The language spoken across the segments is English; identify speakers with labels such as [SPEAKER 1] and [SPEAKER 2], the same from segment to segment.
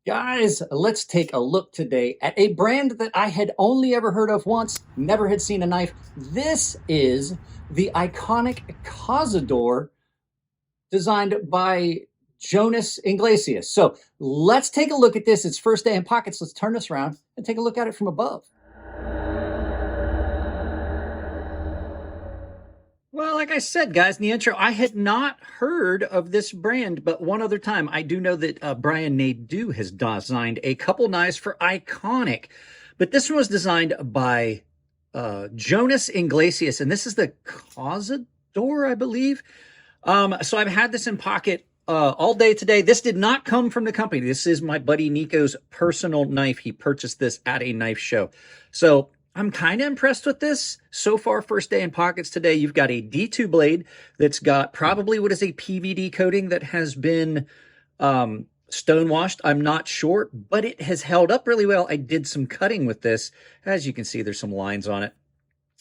[SPEAKER 1] Guys, let's take a look today at a brand that I had only ever heard of once, never had seen a knife. This is the Iconic Kasador, designed by Jonas Iglesias. So let's take a look at this. It's first day in pockets. Let's turn this around and take a look at it from above. Well, like I said, guys, in the intro, I had not heard of this brand, but one other time, I do know that Brian Nadeau has designed a couple knives for Iconic, but this one was designed by Jonas Iglesias, and this is the Causador, I believe. So I've had this in pocket all day today. This did not come from the company. This is my buddy Nico's personal knife. He purchased this at a knife show. So I'm kind of impressed with this. So far, first day in pockets today, you've got a D2 blade that's got probably what is a PVD coating that has been stonewashed. I'm not sure, but it has held up really well. I did some cutting with this. As you can see, there's some lines on it.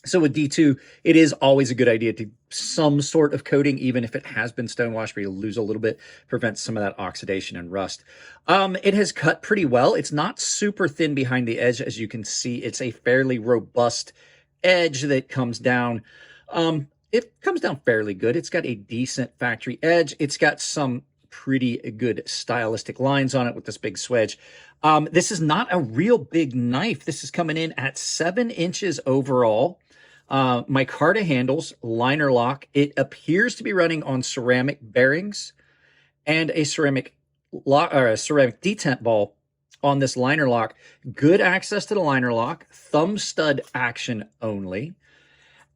[SPEAKER 1] So with D2, it is always a good idea to some sort of coating, even if it has been stonewashed, where you lose a little bit, prevents some of that oxidation and rust. It has cut pretty well. It's not super thin behind the edge, as you can see. It's a fairly robust edge that comes down. It comes down fairly good. It's got a decent factory edge. It's got some pretty good stylistic lines on it with this big swedge. This is not a real big knife. This is coming in at 7 inches overall. Micarta handles, liner lock. It appears to be running on ceramic bearings and a ceramic lock, or a ceramic detent ball on this liner lock. Good access to the liner lock, thumb stud action only.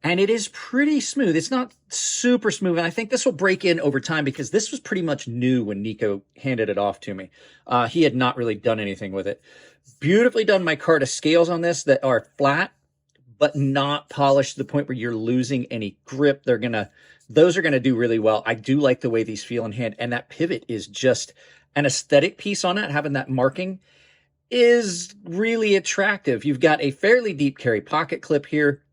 [SPEAKER 1] And it is pretty smooth. It's not super smooth. And I think this will break in over time because this was pretty much new when Nico handed it off to me. He had not really done anything with it. Beautifully done micarta scales on this that are flat, but not polished to the point where you're losing any grip. Those are gonna do really well. I do like the way these feel in hand, and that pivot is just an aesthetic piece on it. Having that marking is really attractive. You've got a fairly deep carry pocket clip here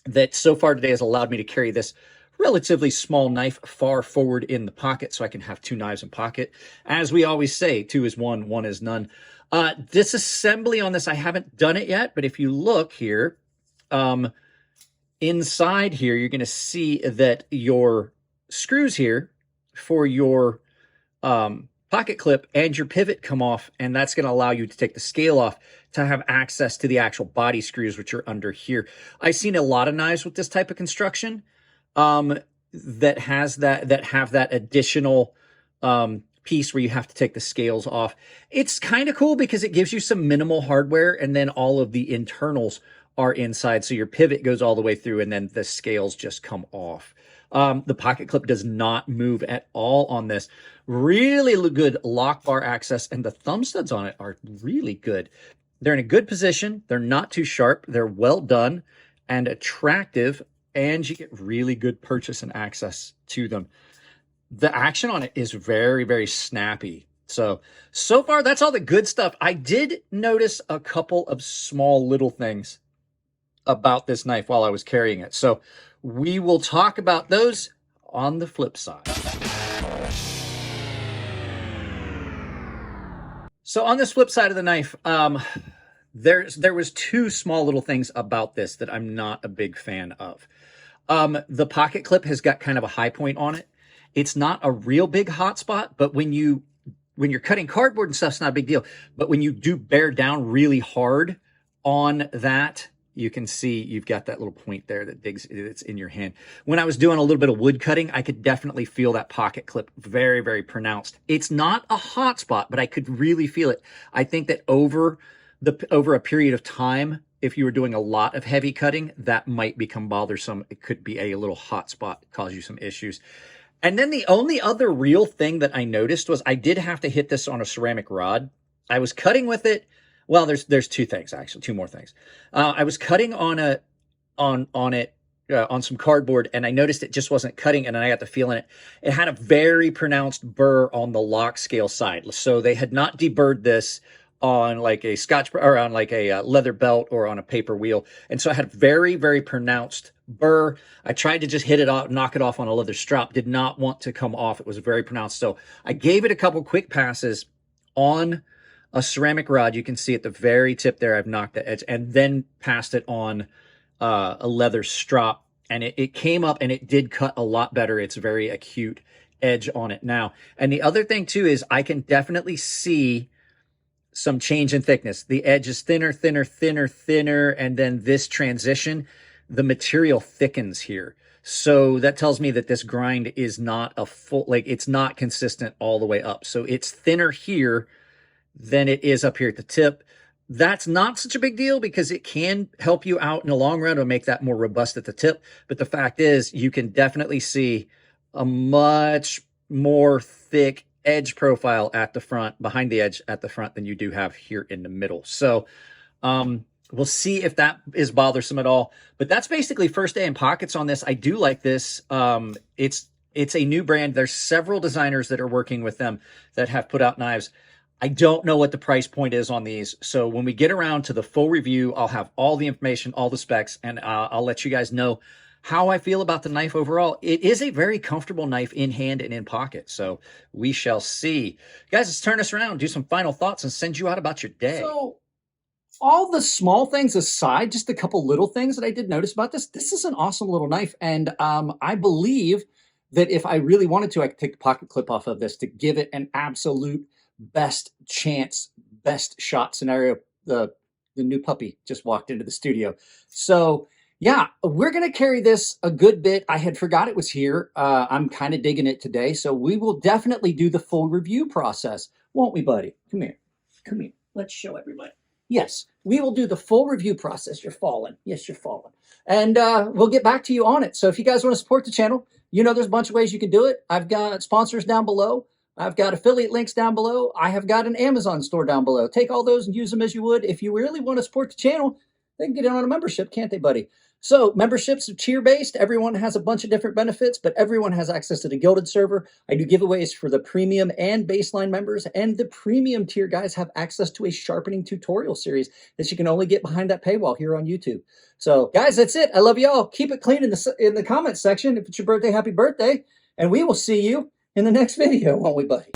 [SPEAKER 1] that so far today has allowed me to carry this relatively small knife far forward in the pocket so I can have 2 knives in pocket. As we always say, 2 is 1, 1 is none. Disassembly on this, I haven't done it yet, but if you look here, inside here, you're going to see that your screws here for your pocket clip and your pivot come off, and that's going to allow you to take the scale off to have access to the actual body screws, which are under here. I've seen a lot of knives with this type of construction that have that additional piece where you have to take the scales off. It's kind of cool because it gives you some minimal hardware, and then all of the internals are inside. So your pivot goes all the way through, and then the scales just come off. The pocket clip does not move at all on this. Really good lock bar access, and the thumb studs on it are really good. They're in a good position. They're not too sharp. They're well done and attractive, and you get really good purchase and access to them. The action on it is very, very snappy. So far, that's all the good stuff. I did notice a couple of small little things about this knife while I was carrying it. So we will talk about those on the flip side. So on this flip side of the knife, there was 2 small little things about this that I'm not a big fan of. The pocket clip has got kind of a high point on it. It's not a real big hot spot, but when you're cutting cardboard and stuff, it's not a big deal. But when you do bear down really hard on that, you can see you've got that little point there that it's in your hand. When I was doing a little bit of wood cutting, I could definitely feel that pocket clip very, very pronounced. It's not a hot spot, but I could really feel it. I think that over a period of time, if you were doing a lot of heavy cutting, that might become bothersome. It could be a little hot spot, cause you some issues. And then the only other real thing that I noticed was I did have to hit this on a ceramic rod. I was cutting with it. Well, there's 2 things, actually, 2 more things. I was cutting on some cardboard, and I noticed it just wasn't cutting, and then I got the feel in it. It had a very pronounced burr on the lock scale side. So they had not deburred this on like a or on like a leather belt or on a paper wheel. And so I had a very, very pronounced burr. I tried to just hit it off, knock it off on a leather strap. Did not want to come off. It was very pronounced. So I gave it a couple quick passes on a ceramic rod. You can see at the very tip there, I've knocked the edge and then passed it on a leather strop, and it came up and it did cut a lot better. It's very acute edge on it now. And the other thing too is I can definitely see some change in thickness. The edge is thinner, thinner, thinner, thinner, and then this transition, the material thickens here. So that tells me that this grind is not a full, like it's not consistent all the way up. So it's thinner here than it is up here at the tip. That's not such a big deal because it can help you out in the long run to make that more robust at the tip. But the fact is, you can definitely see a much more thick edge profile at the front, behind the edge at the front, than you do have here in the middle. So we'll see if that is bothersome at all. But that's basically first day in pockets on this. I do like this. It's a new brand. There's several designers that are working with them that have put out knives. I don't know what the price point is on these. So when we get around to the full review, I'll have all the information, all the specs, and I'll let you guys know how I feel about the knife overall. It is a very comfortable knife in hand and in pocket. So we shall see. Guys, let's turn this around, do some final thoughts, and send you out about your day. So all the small things aside, just a couple little things that I did notice about this. This is an awesome little knife. And I believe that if I really wanted to, I could take the pocket clip off of this to give it an absolute best chance, best shot scenario. The new puppy just walked into the studio. So yeah, we're going to carry this a good bit. I had forgot it was here. I'm kind of digging it today. So we will definitely do the full review process. Won't we, buddy? Come here. Come here. Let's show everybody. Yes, we will do the full review process. You're falling. Yes, you're falling. And we'll get back to you on it. So if you guys want to support the channel, you know there's a bunch of ways you can do it. I've got sponsors down below. I've got affiliate links down below. I have got an Amazon store down below. Take all those and use them as you would. If you really want to support the channel, they can get in on a membership, can't they, buddy? So memberships are tier-based. Everyone has a bunch of different benefits, but everyone has access to the Gilded server. I do giveaways for the premium and baseline members, and the premium tier guys have access to a sharpening tutorial series that you can only get behind that paywall here on YouTube. So guys, that's it. I love y'all. Keep it clean in the comments section. If it's your birthday, happy birthday. And we will see you in the next video, won't we, buddy?